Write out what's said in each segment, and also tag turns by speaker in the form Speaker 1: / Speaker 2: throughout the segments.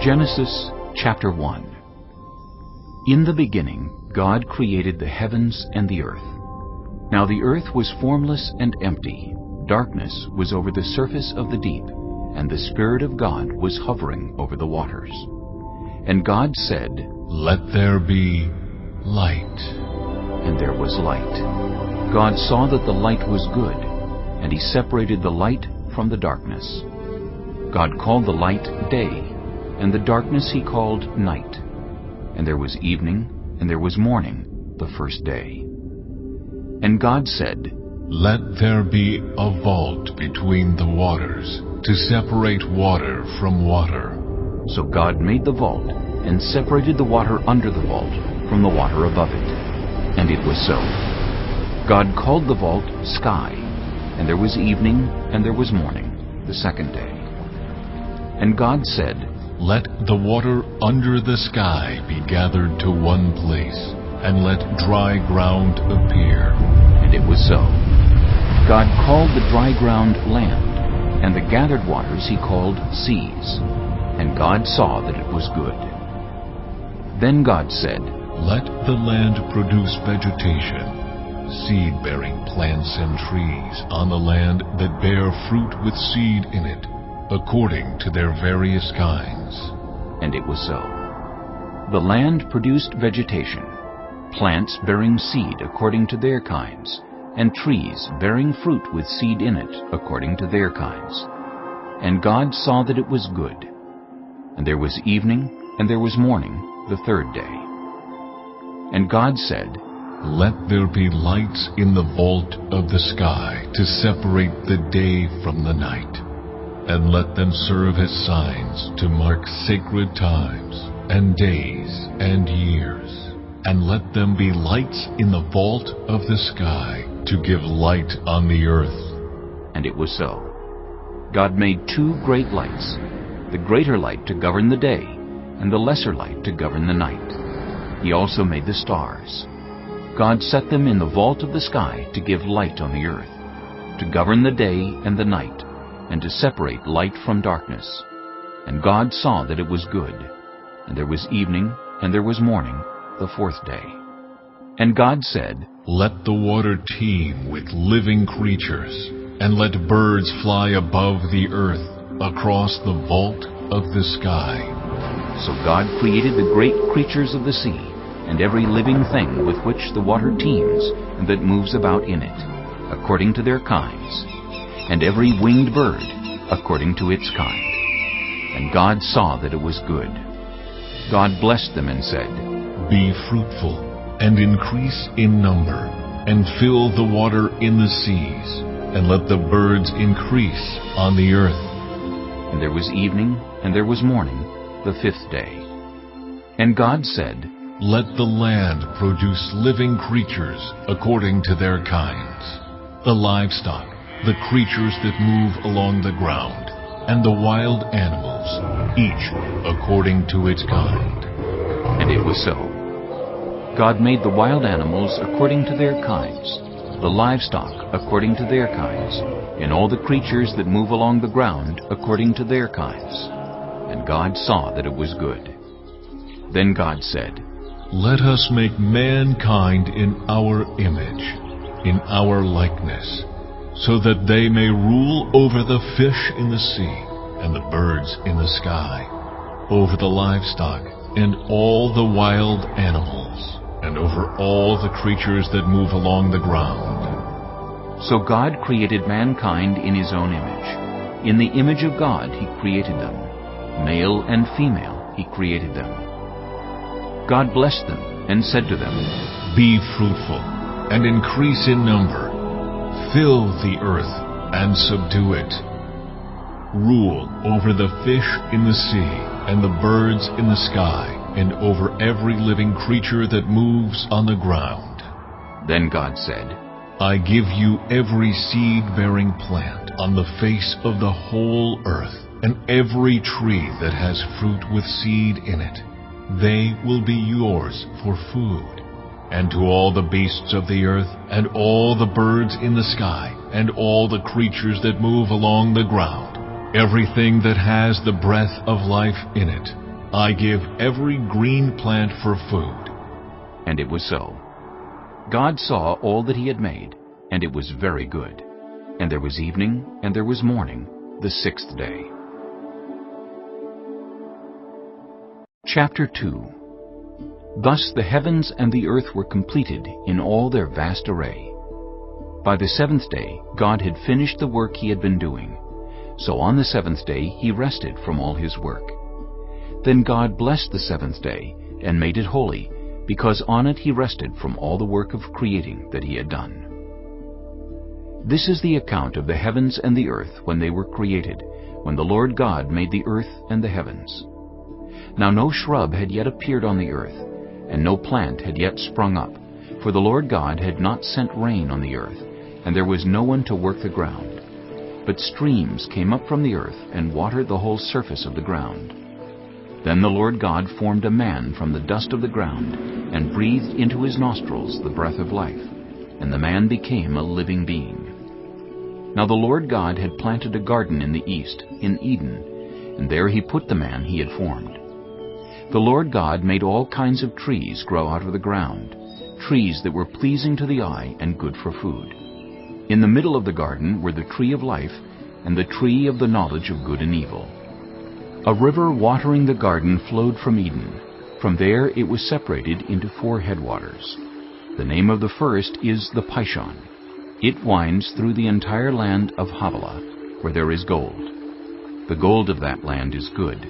Speaker 1: Genesis chapter 1. In the beginning, God created the heavens and the earth. Now the earth was formless and empty. Darkness was over the surface of the deep, and the Spirit of God was hovering over the waters. And God said,
Speaker 2: "Let there be light."
Speaker 1: And there was light. God saw that the light was good, and He separated the light from the darkness. God called the light day, and the darkness He called night. And there was evening, and there was morning, the first day. And God said,
Speaker 2: "Let there be a vault between the waters, to separate water from water."
Speaker 1: So God made the vault, and separated the water under the vault from the water above it. And it was so. God called the vault sky, and there was evening, and there was morning, the second day. And God said,
Speaker 2: "Let the water under the sky be gathered to one place, and let dry ground appear."
Speaker 1: And it was so. God called the dry ground land, and the gathered waters He called seas. And God saw that it was good. Then God said,
Speaker 2: "Let the land produce vegetation, seed-bearing plants and trees on the land that bear fruit with seed in it, according to their various kinds."
Speaker 1: And it was so. The land produced vegetation, plants bearing seed according to their kinds, and trees bearing fruit with seed in it according to their kinds. And God saw that it was good. And there was evening, and there was morning, the third day. And God said,
Speaker 2: "Let there be lights in the vault of the sky to separate the day from the night, and let them serve as signs to mark sacred times and days and years. And let them be lights in the vault of the sky to give light on the earth."
Speaker 1: And it was so. God made two great lights, the greater light to govern the day, and the lesser light to govern the night. He also made the stars. God set them in the vault of the sky to give light on the earth, to govern the day and the night, and to separate light from darkness. And God saw that it was good. And there was evening, and there was morning, the fourth day. And God said,
Speaker 2: "Let the water teem with living creatures, and let birds fly above the earth across the vault of the sky."
Speaker 1: So God created the great creatures of the sea, and every living thing with which the water teems, and that moves about in it, according to their kinds, and every winged bird, according to its kind. And God saw that it was good. God blessed them and said,
Speaker 2: "Be fruitful, and increase in number, and fill the water in the seas, and let the birds increase on the earth."
Speaker 1: And there was evening, and there was morning, the fifth day. And God said,
Speaker 2: "Let the land produce living creatures according to their kinds, the livestock, the creatures that move along the ground, and the wild animals, each according to its kind."
Speaker 1: And it was so. God made the wild animals according to their kinds, the livestock according to their kinds, and all the creatures that move along the ground according to their kinds. And God saw that it was good. Then God said,
Speaker 2: "Let us make mankind in our image, in our likeness, so that they may rule over the fish in the sea, and the birds in the sky, over the livestock, and all the wild animals, and over all the creatures that move along the ground."
Speaker 1: So God created mankind in His own image. In the image of God He created them. Male and female He created them. God blessed them and said to them,
Speaker 2: "Be fruitful, and increase in number. Fill the earth and subdue it. Rule over the fish in the sea, and the birds in the sky, and over every living creature that moves on the ground."
Speaker 1: Then God said,
Speaker 2: "I give you every seed-bearing plant on the face of the whole earth, and every tree that has fruit with seed in it. They will be yours for food. And to all the beasts of the earth, and all the birds in the sky, and all the creatures that move along the ground, everything that has the breath of life in it, I give every green plant for food."
Speaker 1: And it was so. God saw all that he had made, and it was very good. And there was evening, and there was morning, the sixth day. Chapter 2. Thus the heavens and the earth were completed in all their vast array. By the seventh day God had finished the work he had been doing. So on the seventh day he rested from all his work. Then God blessed the seventh day and made it holy, because on it he rested from all the work of creating that he had done. This is the account of the heavens and the earth when they were created, when the Lord God made the earth and the heavens. Now no shrub had yet appeared on the earth, and no plant had yet sprung up, for the Lord God had not sent rain on the earth, and there was no one to work the ground. But streams came up from the earth and watered the whole surface of the ground. Then the Lord God formed a man from the dust of the ground, and breathed into his nostrils the breath of life, and the man became a living being. Now the Lord God had planted a garden in the east, in Eden, and there he put the man he had formed. The Lord God made all kinds of trees grow out of the ground, trees that were pleasing to the eye and good for food. In the middle of the garden were the tree of life and the tree of the knowledge of good and evil. A river watering the garden flowed from Eden. From there it was separated into 4 headwaters. The name of the first is the Pishon. It winds through the entire land of Havilah, where there is gold. The gold of that land is good.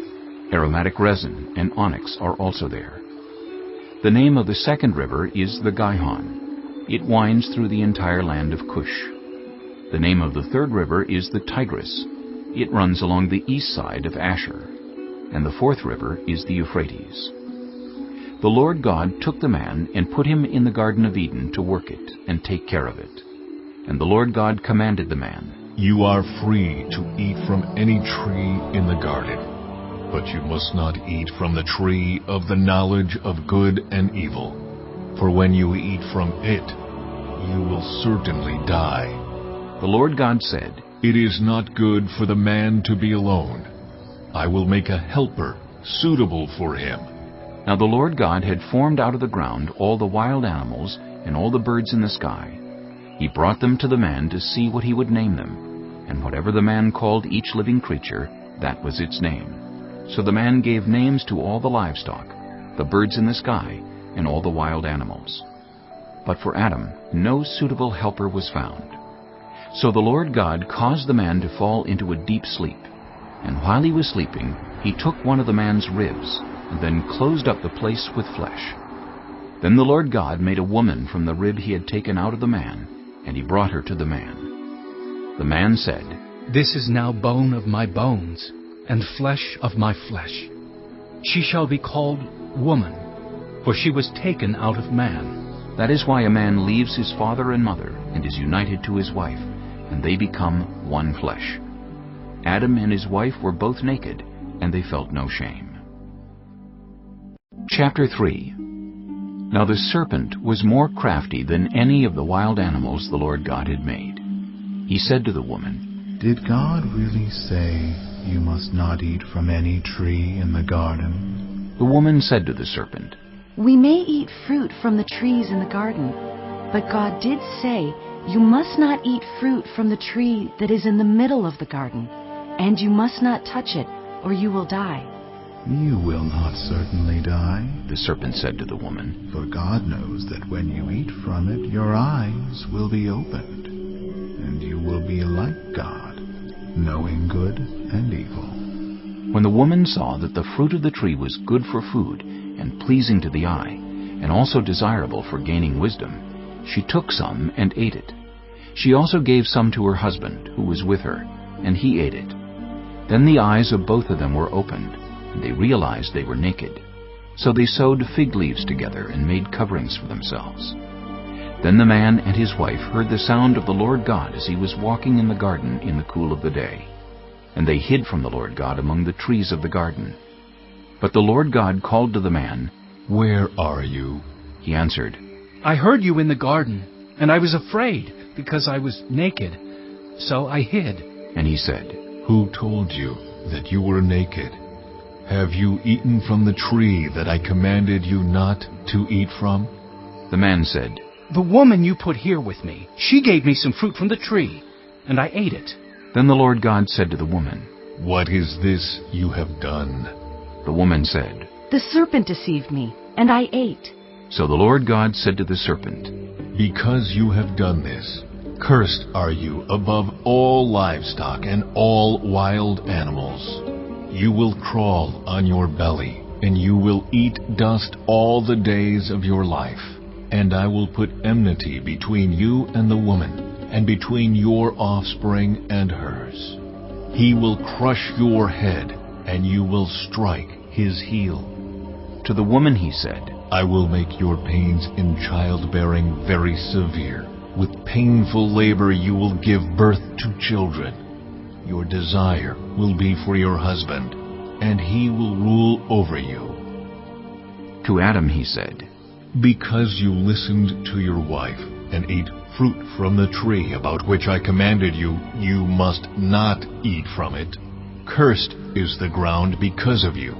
Speaker 1: Aromatic resin and onyx are also there. The name of the second river is the Gihon. It winds through the entire land of Cush. The name of the third river is the Tigris. It runs along the east side of Asher. And the fourth river is the Euphrates. The Lord God took the man and put him in the Garden of Eden to work it and take care of it. And the Lord God commanded the man,
Speaker 2: "You are free to eat from any tree in the garden, but you must not eat from the tree of the knowledge of good and evil. For when you eat from it, you will certainly die."
Speaker 1: The Lord God said,
Speaker 2: "It is not good for the man to be alone. I will make a helper suitable for him."
Speaker 1: Now the Lord God had formed out of the ground all the wild animals and all the birds in the sky. He brought them to the man to see what he would name them, and whatever the man called each living creature, that was its name. So the man gave names to all the livestock, the birds in the sky, and all the wild animals. But for Adam no suitable helper was found. So the Lord God caused the man to fall into a deep sleep. And while he was sleeping, he took one of the man's ribs, and then closed up the place with flesh. Then the Lord God made a woman from the rib he had taken out of the man, and he brought her to the man. The man said,
Speaker 3: "This is now bone of my bones, and flesh of my flesh. She shall be called woman, for she was taken out of man."
Speaker 1: That is why a man leaves his father and mother and is united to his wife, and they become one flesh. Adam and his wife were both naked, and they felt no shame. Chapter 3. Now the serpent was more crafty than any of the wild animals the Lord God had made. He said to the woman,
Speaker 4: "Did God really say, 'You must not eat from any tree in the garden'?"
Speaker 1: The woman said to the serpent,
Speaker 5: "We may eat fruit from the trees in the garden, but God did say, 'You must not eat fruit from the tree that is in the middle of the garden, and you must not touch it, or you will die.'"
Speaker 4: "You will not certainly die,"
Speaker 1: the serpent said to the woman,
Speaker 4: "for God knows that when you eat from it, your eyes will be opened, and you will be like God, knowing good and evil."
Speaker 1: When the woman saw that the fruit of the tree was good for food and pleasing to the eye, and also desirable for gaining wisdom, she took some and ate it. She also gave some to her husband, who was with her, and he ate it. Then the eyes of both of them were opened, and they realized they were naked. So they sewed fig leaves together and made coverings for themselves. Then the man and his wife heard the sound of the Lord God as he was walking in the garden in the cool of the day. And they hid from the Lord God among the trees of the garden. But the Lord God called to the man,
Speaker 2: "Where are you?"
Speaker 1: He answered,
Speaker 3: "I heard you in the garden, and I was afraid, because I was naked. So I hid."
Speaker 1: And he said,
Speaker 2: "Who told you that you were naked?" Have you eaten from the tree that I commanded you not to eat from?
Speaker 1: The man said,
Speaker 3: The woman you put here with me, she gave me some fruit from the tree, and I ate it.
Speaker 1: Then the Lord God said to the woman,
Speaker 2: What is this you have done?
Speaker 1: The woman said,
Speaker 5: The serpent deceived me, and I ate.
Speaker 1: So the Lord God said to the serpent,
Speaker 2: Because you have done this, cursed are you above all livestock and all wild animals. You will crawl on your belly, and you will eat dust all the days of your life. And I will put enmity between you and the woman, and between your offspring and hers. He will crush your head, and you will strike his heel.
Speaker 1: To the woman he said,
Speaker 2: I will make your pains in childbearing very severe. With painful labor you will give birth to children. Your desire will be for your husband, and he will rule over you.
Speaker 1: To Adam he said,
Speaker 2: Because you listened to your wife and ate fruit from the tree about which I commanded you, you must not eat from it. Cursed is the ground because of you.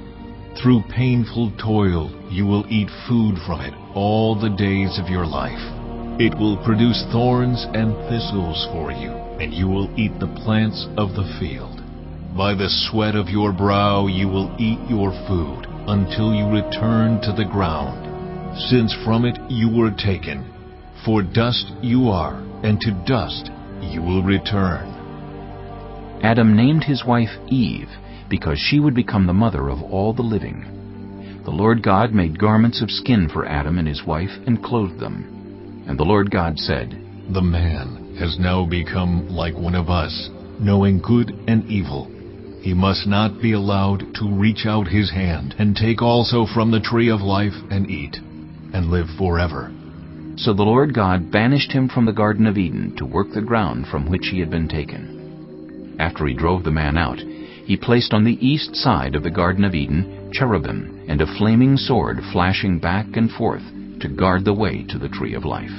Speaker 2: Through painful toil you will eat food from it all the days of your life. It will produce thorns and thistles for you, and you will eat the plants of the field. By the sweat of your brow you will eat your food until you return to the ground, since from it you were taken. For dust you are, and to dust you will return.
Speaker 1: Adam named his wife Eve, because she would become the mother of all the living. The Lord God made garments of skin for Adam and his wife and clothed them. And the Lord God said,
Speaker 2: The man has now become like one of us, knowing good and evil. He must not be allowed to reach out his hand and take also from the tree of life and eat, and live forever.
Speaker 1: So the Lord God banished him from the Garden of Eden to work the ground from which he had been taken. After he drove the man out, he placed on the east side of the Garden of Eden cherubim and a flaming sword flashing back and forth to guard the way to the tree of life.